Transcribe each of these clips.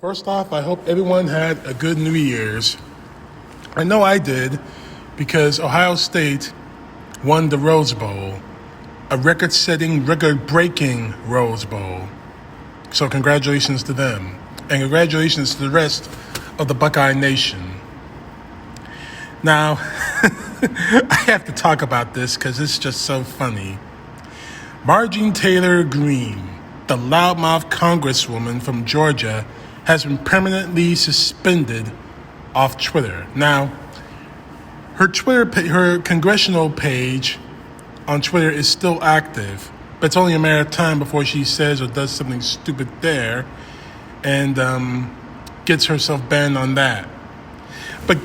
First off, I hope everyone had a good New Year's. I know I did because Ohio State won the Rose Bowl, a record-setting, record-breaking Rose Bowl. So congratulations to them. And congratulations to the rest of the Buckeye Nation. Now, I have to talk about this because it's just so funny. Marjorie Taylor Greene, the loudmouth congresswoman from Georgia, has been permanently suspended off Twitter. Now, her congressional page on Twitter is still active, but it's only a matter of time before she says or does something stupid there and gets herself banned on that. But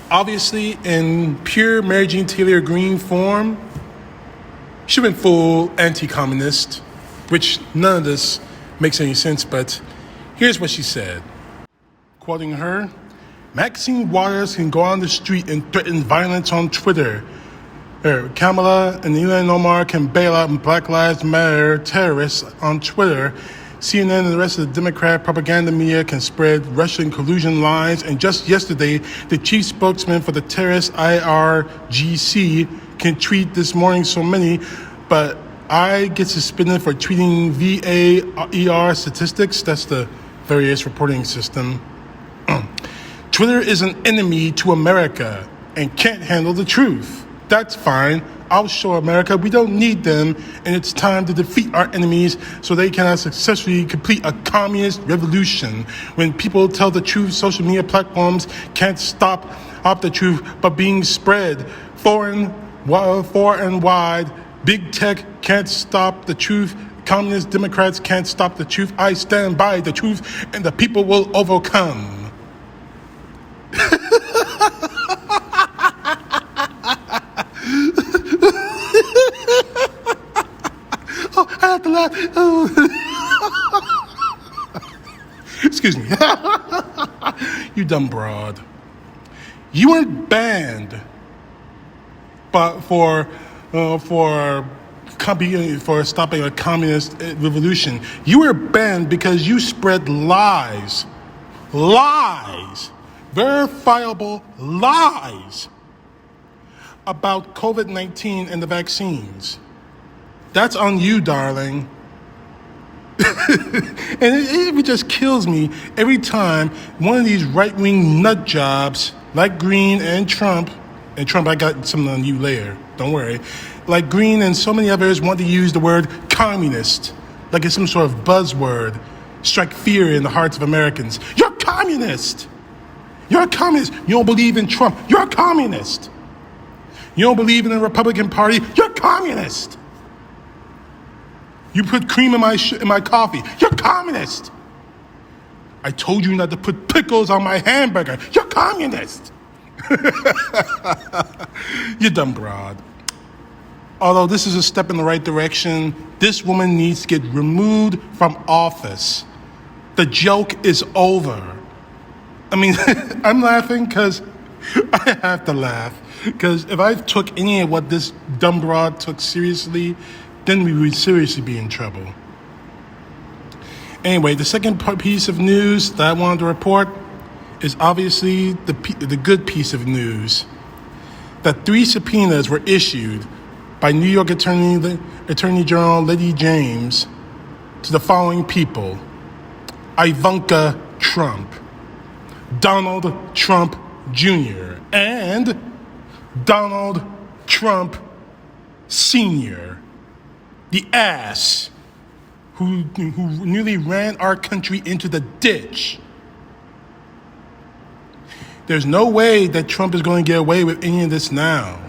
obviously, in pure Mary Jean Taylor Greene form, she went full anti-communist, which none of this makes any sense, but here's what she said. Quoting her, Maxine Waters can go on the street and threaten violence on Twitter. Kamala and Ilhan Omar can bail out Black Lives Matter terrorists on Twitter. CNN and the rest of the Democrat propaganda media can spread Russian collusion lies. And just yesterday, the chief spokesman for the terrorist IRGC can tweet this morning so many, but I get suspended for tweeting VAER statistics. That's the various reporting system. Twitter is an enemy to America and can't handle the truth. That's fine. I'll show America we don't need them, and it's time to defeat our enemies so they cannot successfully complete a communist revolution. When people tell the truth, social media platforms can't stop the truth but being spread far and wide. Big tech can't stop the truth. Communist Democrats can't stop the truth. I stand by the truth, and the people will overcome. Oh, I have to laugh. Oh. Excuse me. You dumb broad. You weren't banned, but for stopping a communist revolution. You were banned because you spread lies, verifiable lies about COVID-19 and the vaccines. That's on you, darling. And it just kills me every time one of these right-wing nut jobs like Greene and Trump, I got something on you later, don't worry, like Greene and so many others want to use the word communist like it's some sort of buzzword, strike fear in the hearts of Americans. You're communist! You're a communist. You don't believe in Trump. You're a communist. You don't believe in the Republican Party. You're a communist. You put cream in my coffee. You're a communist. I told you not to put pickles on my hamburger. You're a communist. You dumb broad. Although this is a step in the right direction, this woman needs to get removed from office. The joke is over. I mean, I'm laughing because I have to laugh. Because if I took any of what this dumb broad took seriously, then we would seriously be in trouble. Anyway, the second piece of news that I wanted to report is obviously the good piece of news. That 3 subpoenas were issued by New York Attorney General Lady James to the following people: Ivanka Trump, Donald Trump Jr., and Donald Trump Sr., the ass who nearly ran our country into the ditch. There's no way that Trump is going to get away with any of this now.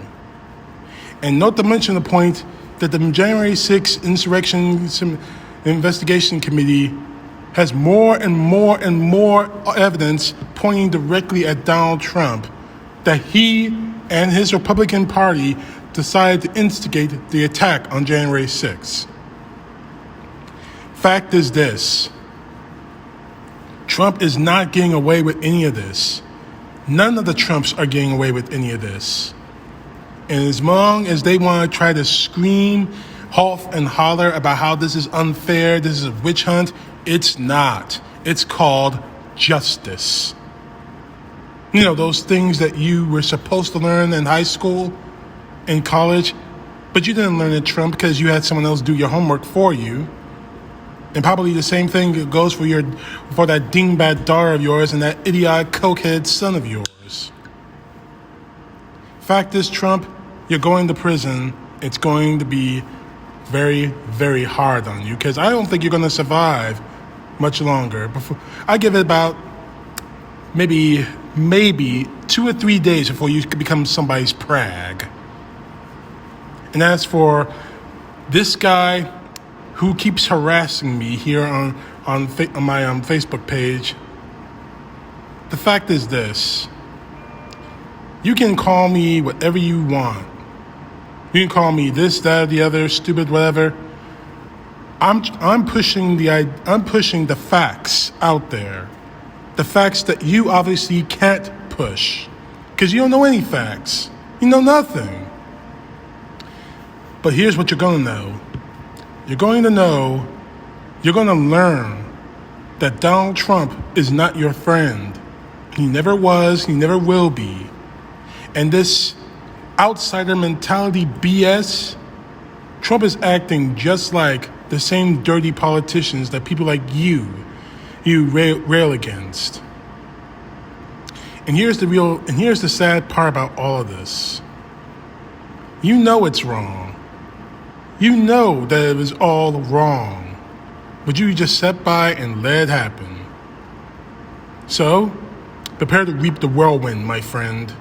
And not to mention the point that the January 6th Insurrection Investigation Committee has more and more evidence pointing directly at Donald Trump that he and his Republican Party decided to instigate the attack on January 6th. Fact is this: Trump is not getting away with any of this. None of the Trumps are getting away with any of this. And as long as they want to try to scream, huff, and holler about how this is unfair, this is a witch hunt, it's not. It's called justice. You know, those things that you were supposed to learn in high school, in college, but you didn't learn at Trump because you had someone else do your homework for you. And probably the same thing goes for that dingbat daughter of yours and that idiotic cokehead son of yours. Fact is, Trump, you're going to prison. It's going to be very, very hard on you because I don't think you're going to survive much longer. I give it about maybe 2 or 3 days before you could become somebody's prag. And as for this guy who keeps harassing me here on my Facebook page, the fact is this. You can call me whatever you want. You can call me this, that, the other, stupid, whatever. I'm pushing the facts out there. The facts that you obviously can't push. Because you don't know any facts. You know nothing. But here's what you're going to know. You're going to learn that Donald Trump is not your friend. He never was, he never will be. And this outsider mentality BS, Trump is acting just like the same dirty politicians that people like you rail against. And here's the sad part about all of this. You know it's wrong. You know that it was all wrong, but you just sat by and let it happen. So, prepare to reap the whirlwind, my friend.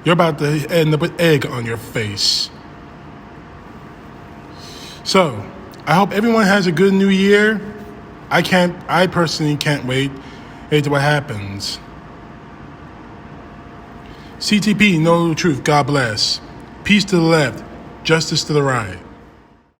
You're about to end up with egg on your face. So, I hope everyone has a good new year. I personally can't wait to what happens. CTP, know the truth, God bless. Peace to the left, justice to the right.